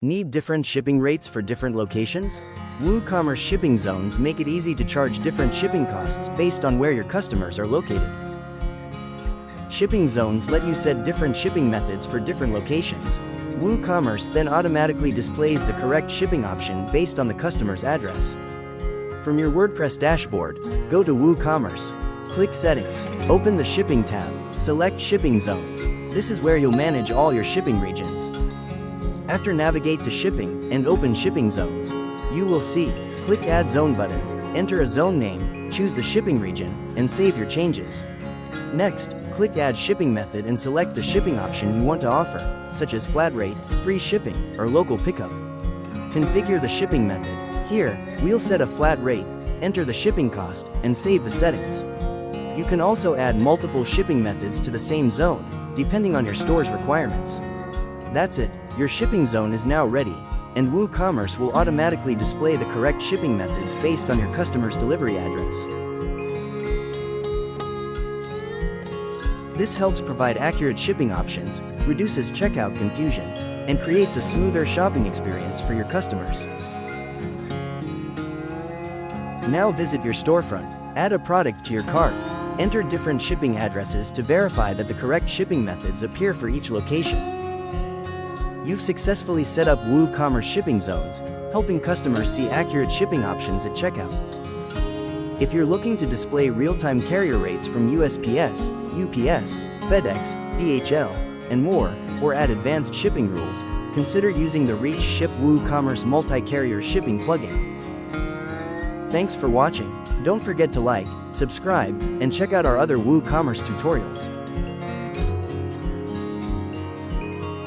Need different shipping rates for different locations? WooCommerce Shipping Zones make it easy to charge different shipping costs based on where your customers are located. Shipping zones let you set different shipping methods for different locations. WooCommerce then automatically displays the correct shipping option based on the customer's address. From your WordPress dashboard, go to WooCommerce. Click Settings, open the Shipping tab, select Shipping Zones. This is where you'll manage all your shipping regions. After navigate to Shipping and open Shipping Zones, you will see, click Add Zone button, enter a zone name, choose the shipping region, and save your changes. Next, click Add Shipping Method and select the shipping option you want to offer, such as flat rate, free shipping, or local pickup. Configure the shipping method. Here, we'll set a flat rate, enter the shipping cost, and save the settings. You can also add multiple shipping methods to the same zone, depending on your store's requirements. That's it, your shipping zone is now ready, and WooCommerce will automatically display the correct shipping methods based on your customer's delivery address. This helps provide accurate shipping options, reduces checkout confusion, and creates a smoother shopping experience for your customers. Now visit your storefront, add a product to your cart, enter different shipping addresses to verify that the correct shipping methods appear for each location. You've successfully set up WooCommerce Shipping Zones, helping customers see accurate shipping options at checkout. If you're looking to display real-time carrier rates from USPS, UPS, FedEx, DHL, and more, or add advanced shipping rules, consider using the ReachShip WooCommerce multi-carrier shipping plugin. Thanks for watching. Don't forget to like, subscribe, and check out our other WooCommerce tutorials.